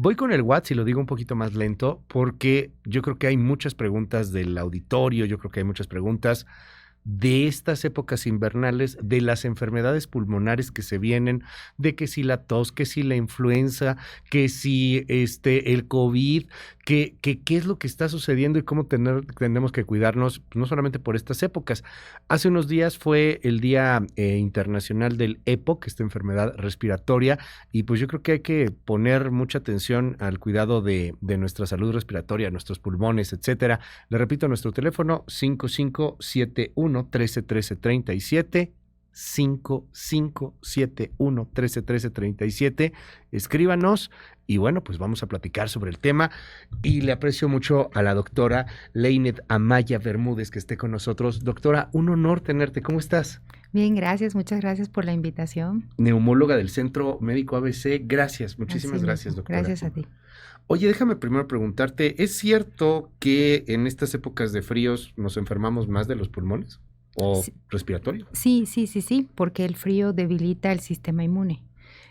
Voy con el WhatsApp y lo digo un poquito más lento porque yo creo que hay muchas preguntas del auditorio, yo creo que hay muchas preguntas de estas épocas invernales, de las enfermedades pulmonares que se vienen, de que si la tos, que si la influenza, que si el COVID, qué es lo que está sucediendo y cómo tenemos que cuidarnos, no solamente por estas épocas. Hace unos días fue el Día Internacional del EPOC, esta enfermedad respiratoria, y pues yo creo que hay que poner mucha atención al cuidado de nuestra salud respiratoria, nuestros pulmones, etcétera. Le repito, nuestro teléfono 5571-131337, 5571-131337. Escríbanos y bueno, pues vamos a platicar sobre el tema y le aprecio mucho a la doctora Leynet Amaya Bermúdez que esté con nosotros. Doctora, un honor tenerte. ¿Cómo estás? Bien, gracias. Muchas gracias por la invitación. Neumóloga del Centro Médico ABC. Gracias, muchísimas gracias, doctora. Gracias a ti. Oye, déjame primero preguntarte, ¿es cierto que en estas épocas de fríos nos enfermamos más de los pulmones o respiratorio? Sí, porque el frío debilita el sistema inmune.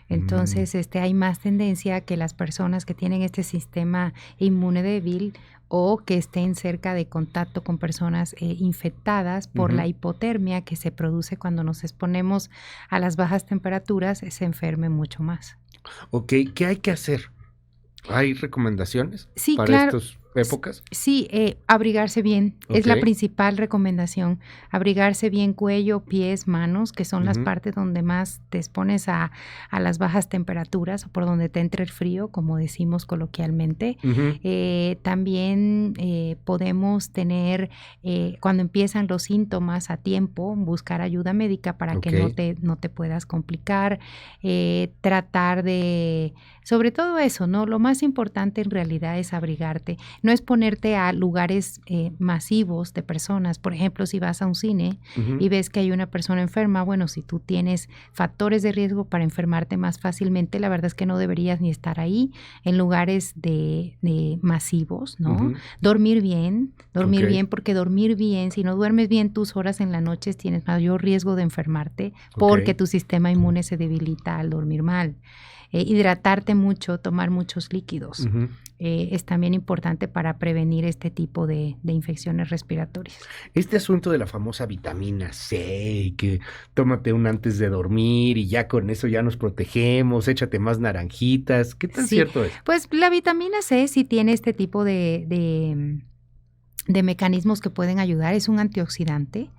Entonces, hay más tendencia que las personas que tienen este sistema inmune débil o que estén cerca de contacto con personas infectadas por la hipotermia que se produce cuando nos exponemos a las bajas temperaturas, se enferme mucho más. Ok, ¿qué hay que hacer? ¿Hay recomendaciones para claro. estas épocas? Sí, abrigarse bien, es la principal recomendación. Abrigarse bien cuello, pies, manos, que son las partes donde más te expones a las bajas temperaturas o por donde te entra el frío, como decimos coloquialmente. También podemos tener, cuando empiezan los síntomas a tiempo, buscar ayuda médica para que no te puedas complicar. Tratar de, sobre todo eso, ¿no? Lo más importante en realidad es abrigarte. No es ponerte a lugares masivos de personas. Por ejemplo, si vas a un cine y ves que hay una persona enferma, bueno, si tú tienes factores de riesgo para enfermarte más fácilmente, la verdad es que no deberías ni estar ahí en lugares de masivos, ¿no? Dormir bien, porque dormir bien, si no duermes bien tus horas en la noche, tienes mayor riesgo de enfermarte porque tu sistema inmune se debilita al dormir mal. Hidratarte mucho, tomar muchos líquidos. Es también importante para prevenir este tipo de infecciones respiratorias. Este asunto de la famosa vitamina C, que tómate una antes de dormir y ya con eso ya nos protegemos, échate más naranjitas, ¿qué tan cierto es? Pues la vitamina C sí tiene este tipo de mecanismos que pueden ayudar, es un antioxidante.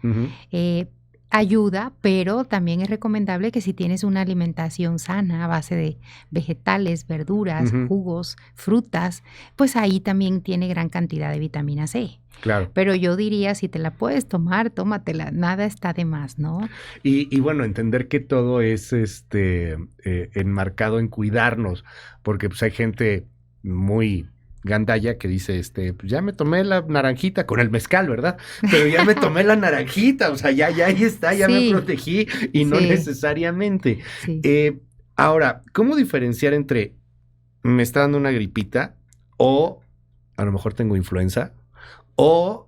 Ayuda, pero también es recomendable que si tienes una alimentación sana a base de vegetales, verduras, jugos, frutas, pues ahí también tiene gran cantidad de vitamina C. Claro. Pero yo diría, si te la puedes tomar, tómatela, nada está de más, ¿no? Y bueno, entender que todo es enmarcado en cuidarnos, porque pues hay gente muy gandalla que dice, pues ya me tomé la naranjita con el mezcal, ¿verdad? Pero ya me tomé la naranjita, o sea, ya ahí está, ya me protegí y no necesariamente. Ahora, ¿cómo diferenciar entre me está dando una gripita o a lo mejor tengo influenza o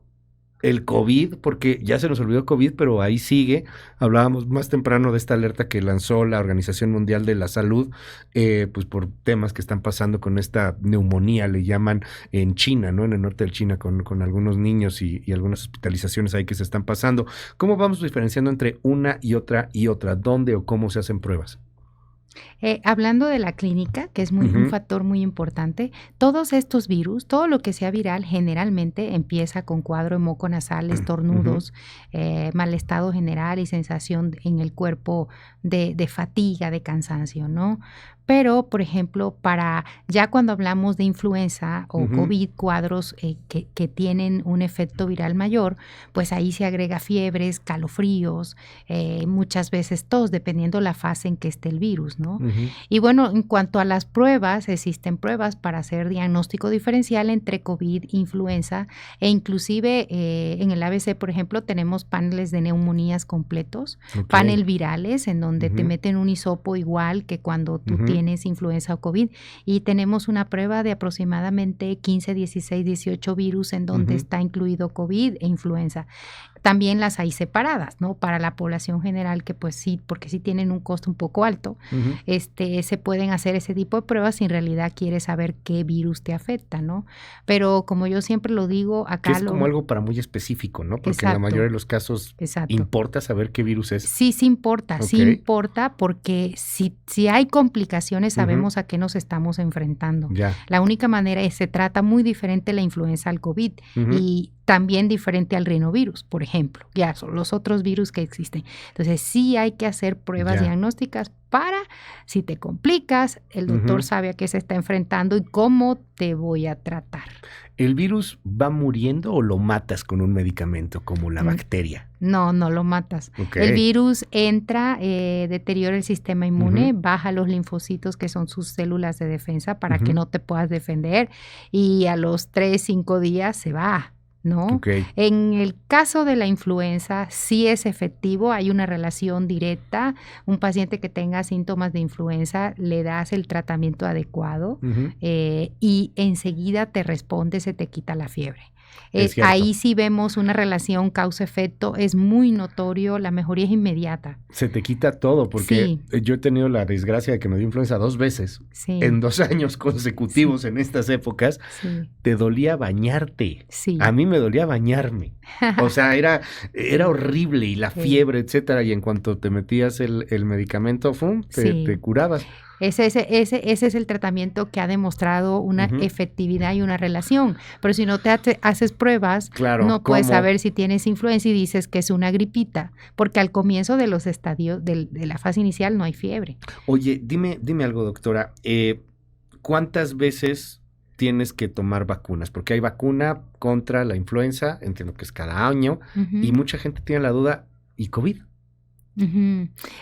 el COVID, porque ya se nos olvidó COVID, pero ahí sigue. Hablábamos más temprano de esta alerta que lanzó la Organización Mundial de la Salud, pues por temas que están pasando con esta neumonía, le llaman en China, ¿no? En el norte de China, con algunos niños y algunas hospitalizaciones ahí que se están pasando. ¿Cómo vamos diferenciando entre una y otra y otra? ¿Dónde o cómo se hacen pruebas? Hablando de la clínica, que es un factor muy importante, todos estos virus, todo lo que sea viral, generalmente empieza con cuadro de moco nasal, estornudos, mal estado general y sensación en el cuerpo de fatiga, de cansancio, ¿no? Pero, por ejemplo, para ya cuando hablamos de influenza o COVID, cuadros que tienen un efecto viral mayor, pues ahí se agrega fiebres, calofríos, muchas veces tos, dependiendo la fase en que esté el virus, ¿no? Y bueno, en cuanto a las pruebas, existen pruebas para hacer diagnóstico diferencial entre COVID, influenza e inclusive en el ABC, por ejemplo, tenemos paneles de neumonías completos, panel virales en donde te meten un hisopo igual que cuando tú tienes influenza o COVID, y tenemos una prueba de aproximadamente 15, 16, 18 virus en donde está incluido COVID e influenza. También las hay separadas, ¿no? Para la población general que pues sí, porque sí tienen un costo un poco alto, se pueden hacer ese tipo de pruebas si en realidad quieres saber qué virus te afecta, ¿no? Pero como yo siempre lo digo, acá que es como algo para muy específico, ¿no? Porque en la mayoría de los casos importa saber qué virus es. Sí importa porque si hay complicaciones sabemos a qué nos estamos enfrentando. Ya. La única manera es se trata muy diferente la influenza al COVID y también diferente al rinovirus, por ejemplo, ya son los otros virus que existen. Entonces sí hay que hacer pruebas diagnósticas para, si te complicas, el doctor sabe a qué se está enfrentando y cómo te voy a tratar. ¿El virus va muriendo o lo matas con un medicamento como la bacteria? No lo matas. El virus entra, deteriora el sistema inmune, baja los linfocitos que son sus células de defensa para que no te puedas defender y a los 3-5 días se va. ¿No? En el caso de la influenza sí es efectivo, hay una relación directa. Un paciente que tenga síntomas de influenza le das el tratamiento adecuado y enseguida te responde, se te quita la fiebre. Ahí sí vemos una relación causa-efecto, es muy notorio, la mejoría es inmediata. Se te quita todo, porque yo he tenido la desgracia de que me dio influenza 2 veces en 2 años consecutivos en estas épocas. Te dolía bañarte. A mí me dolía bañarme. O sea, era horrible y la fiebre, etcétera, y en cuanto te metías el medicamento, te curabas. Ese es el tratamiento que ha demostrado una efectividad y una relación. Pero si no te haces pruebas, no puedes saber si tienes influenza y dices que es una gripita, porque al comienzo de los estadios de la fase inicial no hay fiebre. Oye, dime algo, doctora. ¿Cuántas veces tienes que tomar vacunas? Porque hay vacuna contra la influenza, entiendo que es cada año, y mucha gente tiene la duda, ¿y COVID?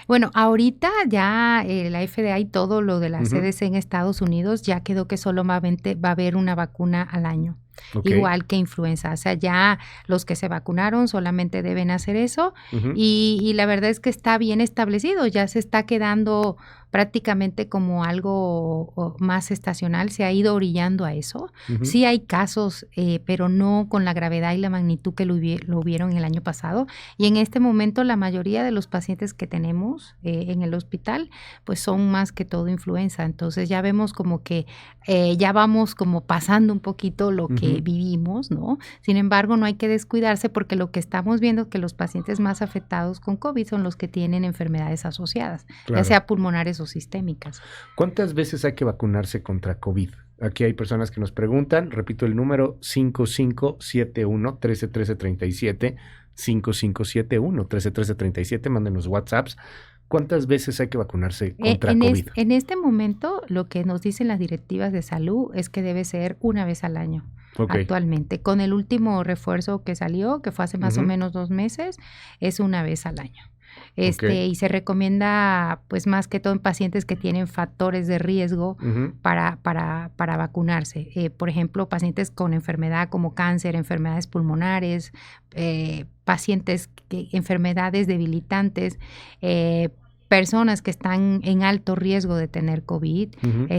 Bueno, ahorita ya la FDA y todo lo de la CDC en Estados Unidos ya quedó que solamente va a haber una vacuna al año. Igual que influenza, o sea, ya los que se vacunaron solamente deben hacer eso y la verdad es que está bien establecido, ya se está quedando prácticamente como algo más estacional, se ha ido orillando a eso. Sí hay casos, pero no con la gravedad y la magnitud que lo hubieron el año pasado y en este momento la mayoría de los pacientes que tenemos en el hospital pues son más que todo influenza, entonces ya vemos como que ya vamos como pasando un poquito lo que vivimos, ¿no? Sin embargo, no hay que descuidarse porque lo que estamos viendo es que los pacientes más afectados con COVID son los que tienen enfermedades asociadas, ya sea pulmonares o sistémicas. ¿Cuántas veces hay que vacunarse contra COVID? Aquí hay personas que nos preguntan, repito el número 5571-131337, 5571-131337, mándenos WhatsApps. ¿Cuántas veces hay que vacunarse contra COVID? En este momento, lo que nos dicen las directivas de salud es que debe ser una vez al año. Actualmente. Con el último refuerzo que salió, que fue hace más o menos 2 meses, es una vez al año. Y se recomienda, pues más que todo en pacientes que tienen factores de riesgo para vacunarse. Por ejemplo, pacientes con enfermedad como cáncer, enfermedades pulmonares, pacientes enfermedades debilitantes, personas que están en alto riesgo de tener COVID,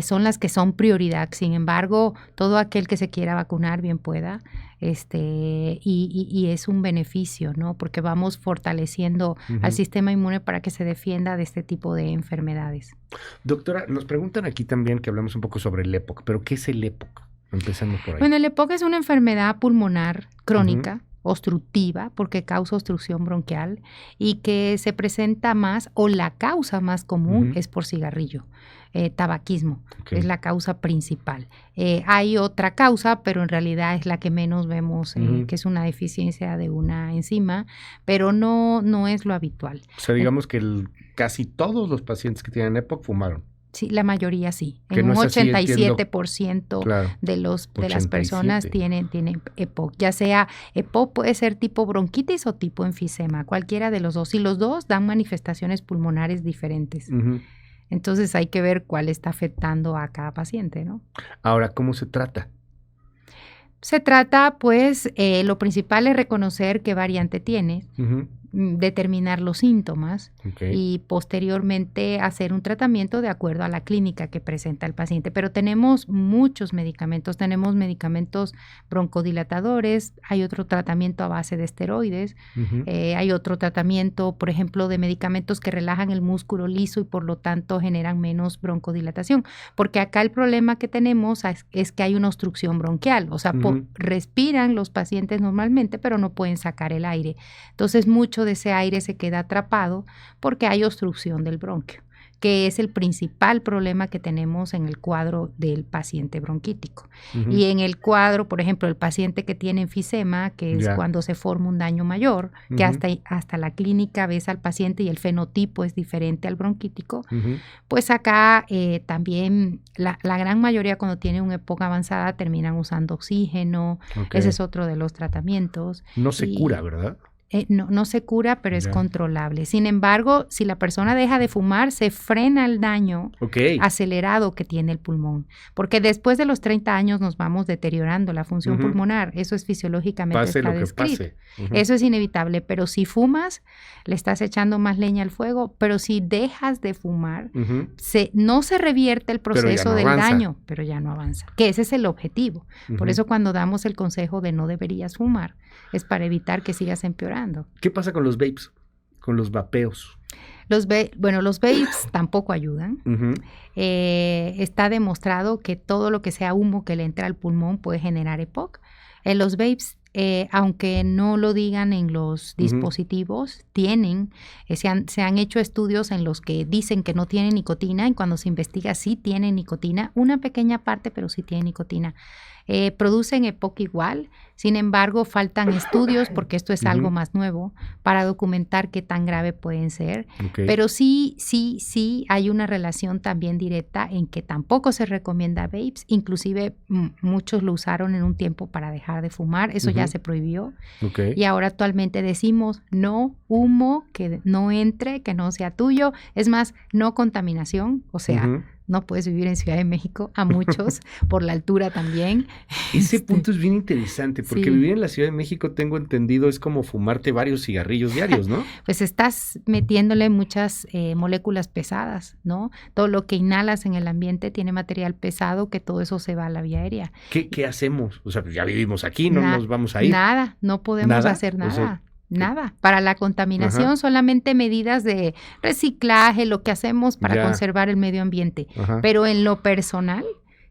son las que son prioridad. Sin embargo, todo aquel que se quiera vacunar bien pueda, y es un beneficio, ¿no? Porque vamos fortaleciendo al sistema inmune para que se defienda de este tipo de enfermedades. Doctora, nos preguntan aquí también que hablemos un poco sobre el EPOC, pero ¿qué es el EPOC? Empezando por ahí. Bueno, el EPOC es una enfermedad pulmonar crónica, obstructiva porque causa obstrucción bronquial y que se presenta más o la causa más común es por cigarrillo, tabaquismo, es la causa principal. Hay otra causa, pero en realidad es la que menos vemos, que es una deficiencia de una enzima, pero no es lo habitual. O sea, digamos que casi todos los pacientes que tienen EPOC fumaron. Sí, la mayoría sí. En un 87% de las personas tienen EPOC. Ya sea EPOC puede ser tipo bronquitis o tipo enfisema, cualquiera de los dos. Y los dos dan manifestaciones pulmonares diferentes. Entonces hay que ver cuál está afectando a cada paciente, ¿no? Ahora, ¿cómo se trata? Se trata, pues, lo principal es reconocer qué variante tienes. determinar los síntomas Okay. y posteriormente hacer un tratamiento de acuerdo a la clínica que presenta el paciente. Pero tenemos muchos medicamentos broncodilatadores, hay otro tratamiento a base de esteroides, hay otro tratamiento, por ejemplo, de medicamentos que relajan el músculo liso y por lo tanto generan menos broncodilatación, porque acá el problema que tenemos es que hay una obstrucción bronquial, o sea, respiran los pacientes normalmente, pero no pueden sacar el aire. Entonces, mucho de ese aire se queda atrapado porque hay obstrucción del bronquio, que es el principal problema que tenemos en el cuadro del paciente bronquítico. Y en el cuadro, por ejemplo, el paciente que tiene enfisema, que es cuando se forma un daño mayor, que hasta la clínica ves al paciente y el fenotipo es diferente al bronquítico, pues acá también la gran mayoría cuando tiene una época avanzada terminan usando oxígeno. Ese es otro de los tratamientos. No se cura, ¿verdad? No se cura, pero es controlable. Sin embargo, si la persona deja de fumar, se frena el daño acelerado que tiene el pulmón. Porque después de los 30 años nos vamos deteriorando la función pulmonar. Eso es fisiológicamente está descrito. Eso es inevitable. Pero si fumas, le estás echando más leña al fuego. Pero si dejas de fumar, no se revierte el proceso del daño, pero ya no avanza. Que ese es el objetivo. Por eso cuando damos el consejo de no deberías fumar, es para evitar que sigas empeorando. ¿Qué pasa con los vapes? Con los vapeos. Los vapes tampoco ayudan. Está demostrado que todo lo que sea humo que le entra al pulmón puede generar EPOC. Los vapes, aunque no lo digan en los dispositivos, se han hecho estudios en los que dicen que no tienen nicotina y cuando se investiga sí tienen nicotina, una pequeña parte, pero sí tiene nicotina. Producen EPOC igual, sin embargo faltan estudios porque esto es algo más nuevo para documentar qué tan grave pueden ser, pero sí hay una relación también directa en que tampoco se recomienda vapes, inclusive muchos lo usaron en un tiempo para dejar de fumar, eso ya se prohibió y ahora actualmente decimos no humo, que no entre, que no sea tuyo, es más, no contaminación, o sea, no puedes vivir en Ciudad de México, a muchos, por la altura también. Ese punto es bien interesante, porque vivir en la Ciudad de México, tengo entendido, es como fumarte varios cigarrillos diarios, ¿no? Pues estás metiéndole muchas moléculas pesadas, ¿no? Todo lo que inhalas en el ambiente tiene material pesado, que todo eso se va a la vía aérea. ¿Qué hacemos? O sea, pues ya vivimos aquí, no nos vamos a ir. Nada, no podemos hacer nada. O sea, nada. Para la contaminación, solamente medidas de reciclaje, lo que hacemos para conservar el medio ambiente. Pero en lo personal,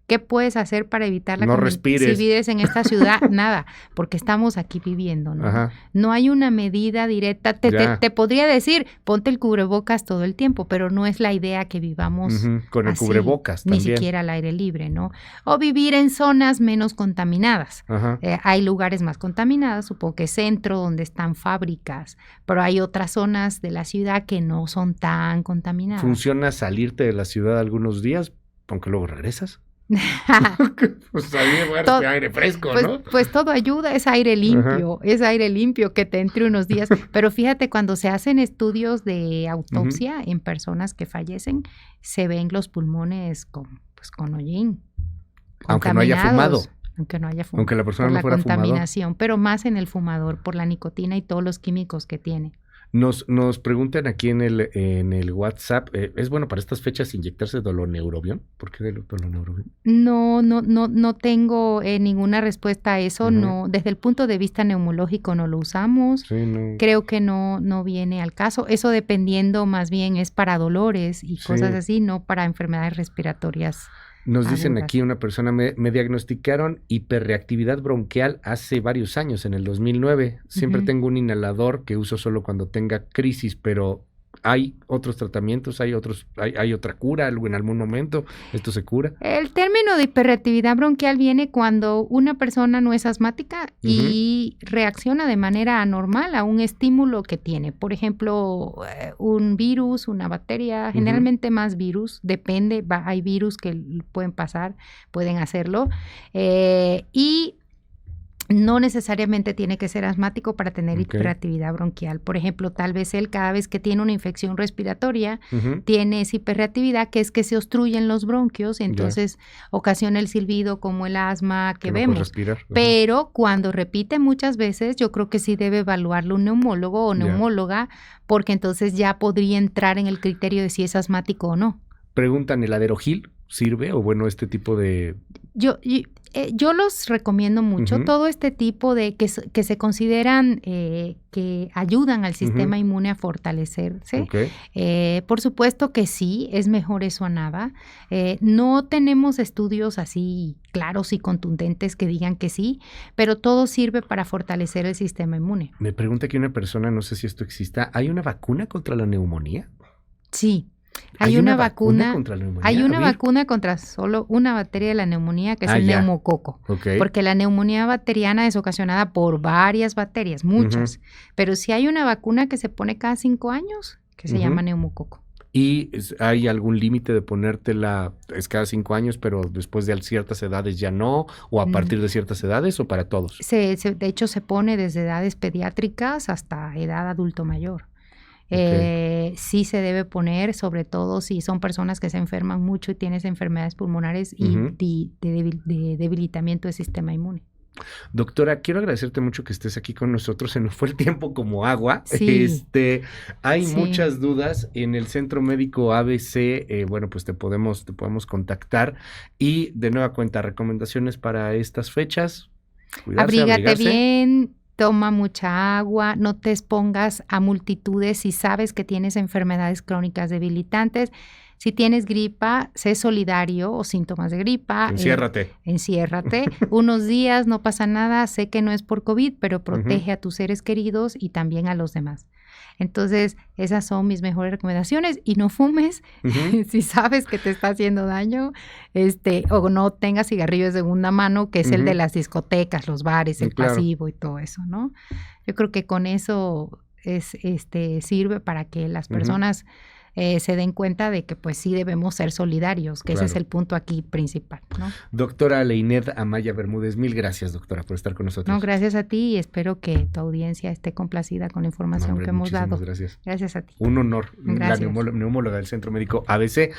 ¿qué puedes hacer para evitar la contaminación? Si vives en esta ciudad, nada, porque estamos aquí viviendo, ¿no? No hay una medida directa. Te podría decir, ponte el cubrebocas todo el tiempo, pero no es la idea que vivamos con el así, cubrebocas ni también. siquiera al aire libre, ¿no? O vivir en zonas menos contaminadas. Hay lugares más contaminados, supongo que centro, donde están fábricas, pero hay otras zonas de la ciudad que no son tan contaminadas. ¿Funciona salirte de la ciudad algunos días, aunque luego regresas? Pues ahí voy a aire fresco, pues, ¿no? Pues todo ayuda, es aire limpio que te entre unos días. Pero fíjate, cuando se hacen estudios de autopsia en personas que fallecen, se ven los pulmones con hollín. Aunque no haya fumado. Aunque no haya fumado. Aunque la persona no fuera fumador. Por la contaminación, pero más en el fumador, por la nicotina y todos los químicos que tiene. Nos preguntan aquí en el WhatsApp, ¿es bueno para estas fechas inyectarse doloneurobión? ¿Por qué doloneurobión? No tengo ninguna respuesta a eso. No, desde el punto de vista neumológico no lo usamos. Creo que no viene al caso. Eso dependiendo más bien es para dolores y cosas así, no para enfermedades respiratorias. Nos dicen aquí una persona, me diagnosticaron hiperreactividad bronquial hace varios años, en el 2009. Siempre tengo un inhalador que uso solo cuando tenga crisis, pero ¿hay otros tratamientos? ¿Hay otra cura en algún momento? ¿Esto se cura? El término de hiperreactividad bronquial viene cuando una persona no es asmática y reacciona de manera anormal a un estímulo que tiene. Por ejemplo, un virus, una bacteria, generalmente más virus, depende, hay virus que pueden hacerlo. Y No necesariamente tiene que ser asmático para tener hiperreactividad bronquial. Por ejemplo, tal vez él cada vez que tiene una infección respiratoria tiene esa hiperreactividad, que es que se obstruyen los bronquios y entonces ocasiona el silbido como el asma que vemos. Respirar. Pero cuando repite muchas veces, yo creo que sí debe evaluarlo un neumólogo o neumóloga, porque entonces ya podría entrar en el criterio de si es asmático o no. Preguntan, ¿el Aderogil sirve? O bueno, este tipo de... Yo los recomiendo mucho, todo este tipo de que se consideran que ayudan al sistema inmune a fortalecerse. Por supuesto que sí, es mejor eso a nada. No tenemos estudios así claros y contundentes que digan que sí, pero todo sirve para fortalecer el sistema inmune. Me pregunta aquí una persona, no sé si esto exista, ¿hay una vacuna contra la neumonía? Sí. Hay una vacuna contra la neumonía. Hay una vacuna contra solo una bacteria de la neumonía, que es el neumococo. Porque la neumonía bacteriana es ocasionada por varias bacterias, muchas. Pero sí hay una vacuna que se pone cada 5 años, que se llama neumococo. ¿Y hay algún límite de ponértela, es cada 5 años, pero después de ciertas edades ya no? ¿O a partir de ciertas edades o para todos? De hecho, se pone desde edades pediátricas hasta edad adulto mayor. Sí se debe poner, sobre todo si son personas que se enferman mucho y tienes enfermedades pulmonares y de debilitamiento del sistema inmune. Doctora, quiero agradecerte mucho que estés aquí con nosotros. Se nos fue el tiempo como agua. Sí. Hay muchas dudas en el Centro Médico ABC. Bueno, pues te podemos contactar. Y de nueva cuenta, recomendaciones para estas fechas. Abrigarse bien. Toma mucha agua, no te expongas a multitudes si sabes que tienes enfermedades crónicas debilitantes. Si tienes gripa, sé solidario o síntomas de gripa. Enciérrate. Enciérrate. Unos días, no pasa nada. Sé que no es por COVID, pero protege a tus seres queridos y también a los demás. Entonces, esas son mis mejores recomendaciones. Y no fumes si sabes que te está haciendo daño, o no tengas cigarrillos de segunda mano, que es el de las discotecas, los bares, el pasivo y todo eso, ¿no? Yo creo que con eso sirve para que las personas se den cuenta de que pues sí debemos ser solidarios, que ese es el punto aquí principal, ¿no? Doctora Leineth Amaya Bermúdez, mil gracias, doctora, por estar con nosotros. No, gracias a ti y espero que tu audiencia esté complacida con la información que hemos dado. Gracias. Gracias a ti. Un honor. Gracias. La neumóloga del Centro Médico ABC.